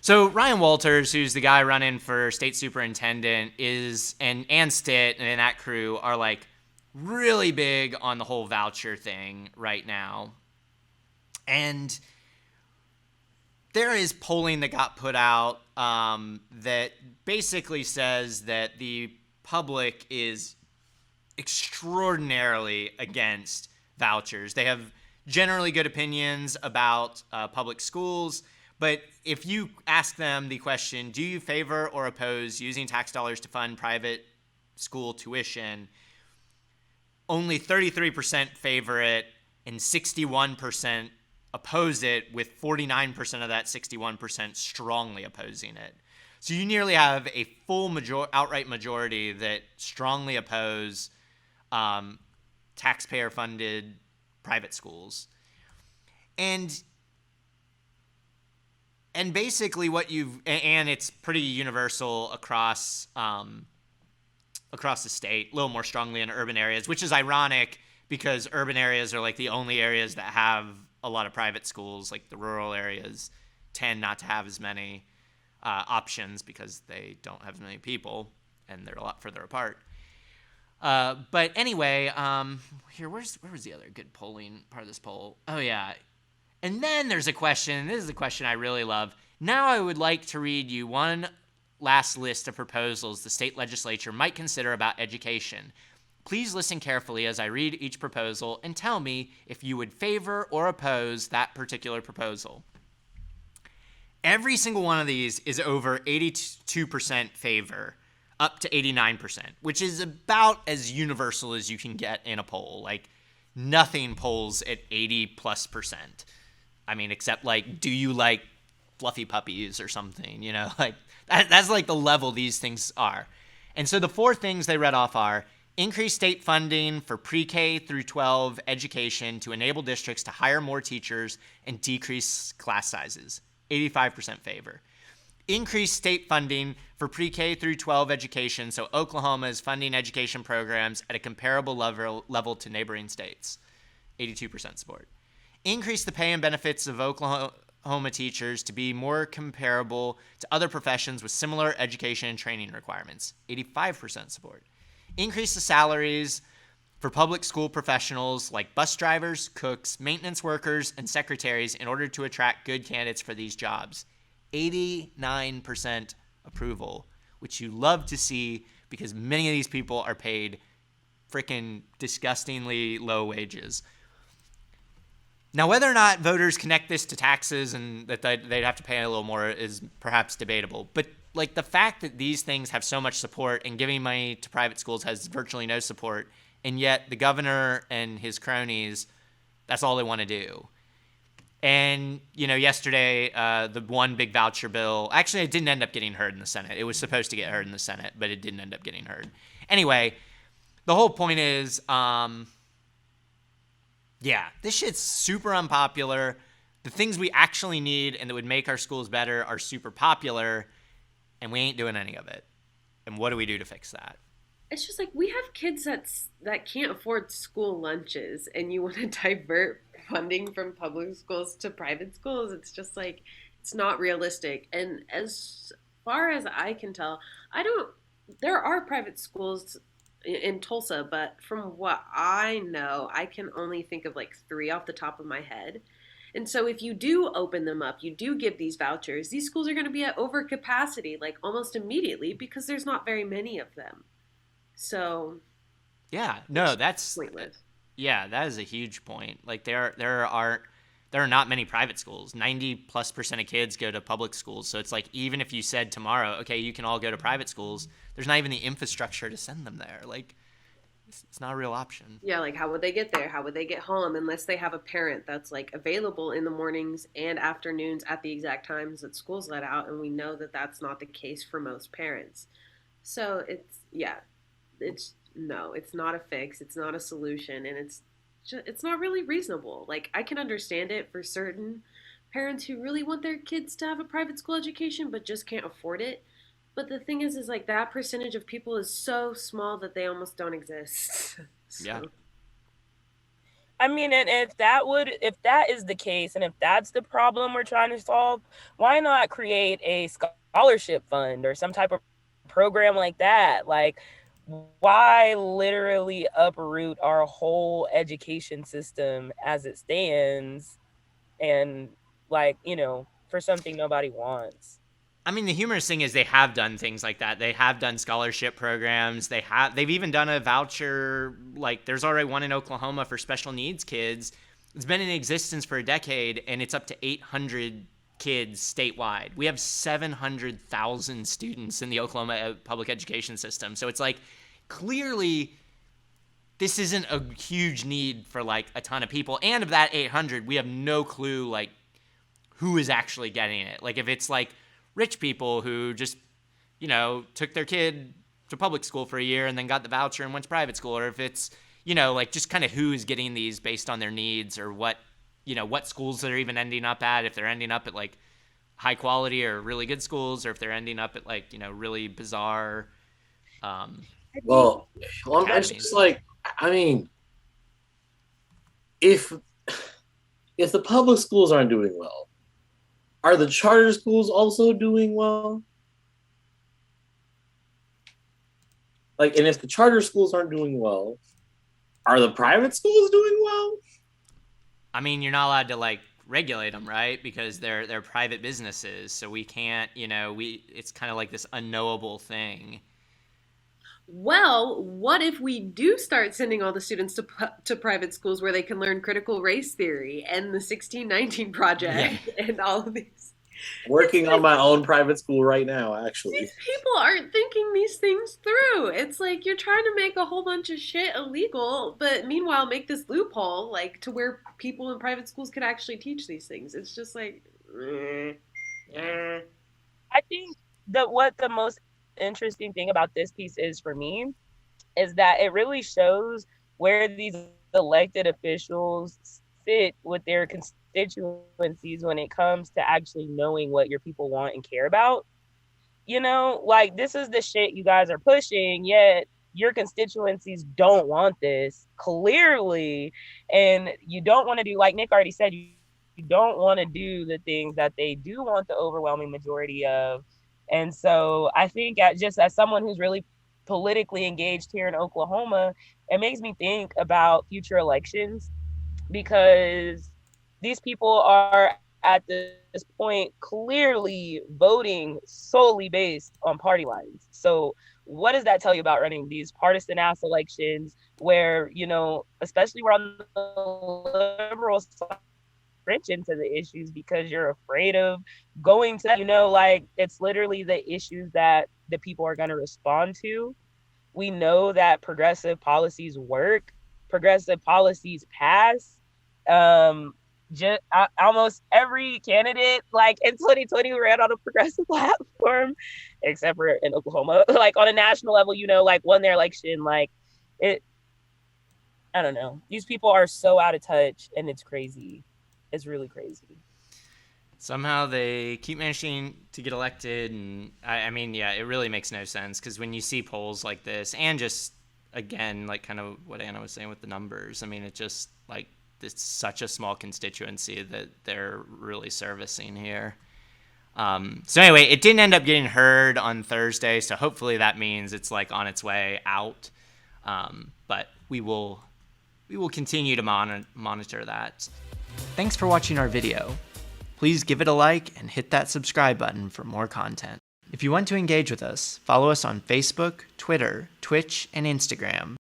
So Ryan Walters, who's the guy running for state superintendent, is and Stitt and that crew are like really big on the whole voucher thing right now. And there is polling that got put out that basically says that the public is extraordinarily against vouchers. They have generally good opinions about public schools, but if you ask them the question, do you favor or oppose using tax dollars to fund private school tuition, only 33% favor it and 61% oppose it, with 49% of that 61% strongly opposing it. So you nearly have a full outright majority that strongly oppose taxpayer-funded private schools. And basically and it's pretty universal across the state, a little more strongly in urban areas, which is ironic because urban areas are like the only areas that have a lot of private schools. Like the rural areas tend not to have as many options because they don't have as many people and they're a lot further apart. But anyway, where was the other good polling part of this poll? Oh yeah. And then there's a question. This is a question I really love. Now I would like to read you one last list of proposals the state legislature might consider about education. Please listen carefully as I read each proposal and tell me if you would favor or oppose that particular proposal. Every single one of these is over 82% favor, up to 89%, which is about as universal as you can get in a poll. Like, nothing polls at 80+%. I mean, except like, do you like fluffy puppies or something? You know, like that's like the level these things are. And so the four things they read off are: increase state funding for pre-K through 12 education to enable districts to hire more teachers and decrease class sizes. 85% favor. Increase state funding for pre-K through 12 education so Oklahoma is funding education programs at a comparable level to neighboring states. 82% support. Increase the pay and benefits of Oklahoma teachers to be more comparable to other professions with similar education and training requirements. 85% support. Increase the salaries for public school professionals like bus drivers, cooks, maintenance workers, and secretaries in order to attract good candidates for these jobs. 89% approval, which you love to see because many of these people are paid freaking disgustingly low wages. Now, whether or not voters connect this to taxes and that they'd have to pay a little more is perhaps debatable. But like the fact that these things have so much support and giving money to private schools has virtually no support, and yet the governor and his cronies, that's all they want to do. And, you know, yesterday, the one big voucher bill, actually it didn't end up getting heard in the Senate. It was supposed to get heard in the Senate, but it didn't end up getting heard. Anyway, the whole point is, yeah, this shit's super unpopular. The things we actually need and that would make our schools better are super popular, and we ain't doing any of it. And what do we do to fix that? It's just like we have kids that can't afford school lunches, and you want to divert funding from public schools to private schools. It's just like it's not realistic. And as far as I can tell, I don't. There are private schools in Tulsa, but from what I know, I can only think of like three off the top of my head. And so if you do open them up, you do give these vouchers, these schools are going to be at overcapacity like almost immediately because there's not very many of them. So Yeah, no, it's that's pointless. yeah, that is a huge point. Like there are not many private schools. 90+% of kids go to public schools. So it's like even if you said tomorrow, okay, you can all go to private schools, there's not even the infrastructure to send them there. Like it's not a real option. Yeah, like how would they get there? How would they get home unless they have a parent that's like available in the mornings and afternoons at the exact times that school's let out? And we know that that's not the case for most parents. So it's, yeah, it's no, it's not a fix. It's not a solution. And it's not really reasonable. Like I can understand it for certain parents who really want their kids to have a private school education but just can't afford it. But the thing is like that percentage of people is so small that they almost don't exist. Yeah. So I mean, and if that is the case, and if that's the problem we're trying to solve, why not create a scholarship fund or some type of program like that? Like, why literally uproot our whole education system as it stands and, like, for something nobody wants? I mean, the humorous thing is they have done things like that. They have done scholarship programs. They've even done a voucher. Like, there's already one in Oklahoma for special needs kids. It's been in existence for a decade, and it's up to 800 kids statewide. We have 700,000 students in the Oklahoma public education system. So it's like, clearly this isn't a huge need for like a ton of people. And of that 800, we have no clue like who is actually getting it. Like, if it's like rich people who just, took their kid to public school for a year and then got the voucher and went to private school, or if it's, like just kind of who's getting these based on their needs, or what, what schools they're even ending up at, if they're ending up at like high quality or really good schools, or if they're ending up at like, really bizarre I think Well, it's just academies. like, I mean, if the public schools aren't doing well, are the charter schools also doing well? Like, and if the charter schools aren't doing well, are the private schools doing well? I mean, you're not allowed to like regulate them, right? Because they're private businesses, so we can't, it's kind of like this unknowable thing. Well, what if we do start sending all the students to private schools where they can learn critical race theory and the 1619 Yeah. project and all of these? It's Working on like my own private school right now, actually. these people aren't thinking these things through. It's like you're trying to make a whole bunch of shit illegal, but meanwhile make this loophole like to where people in private schools could actually teach these things. It's just like, Yeah. I think that what the most interesting thing about this piece is for me is that it really shows where these elected officials sit with their constituencies when it comes to actually knowing what your people want and care about. Like, this is the shit you guys are pushing, yet your constituencies don't want this clearly. And you don't want to do, like Nick already said, you don't want to do the things that they do want the overwhelming majority of. And so I think, just as someone who's really politically engaged here in Oklahoma, it makes me think about future elections, because these people are at this point clearly voting solely based on party lines. So what does that tell you about running these partisan ass elections where, especially we're on the liberal side, into the issues because you're afraid of going to, like, it's literally the issues that the people are going to respond to. We know that progressive policies work, progressive policies pass. Just almost every candidate, like in 2020, ran on a progressive platform, except for in Oklahoma, like on a national level, like won their election. Like, it, I don't know. These people are so out of touch, and it's crazy. It's really crazy. Somehow they keep managing to get elected, and I mean, yeah, it really makes no sense, because when you see polls like this, and just again, like kind of what Anna was saying with the numbers, I mean, it just like it's such a small constituency that they're really servicing here. So anyway, it didn't end up getting heard on Thursday, so hopefully that means it's like on its way out. But we will continue to monitor that. Thanks for watching our video. Please give it a like and hit that subscribe button for more content. If you want to engage with us, follow us on Facebook, Twitter, Twitch, and Instagram.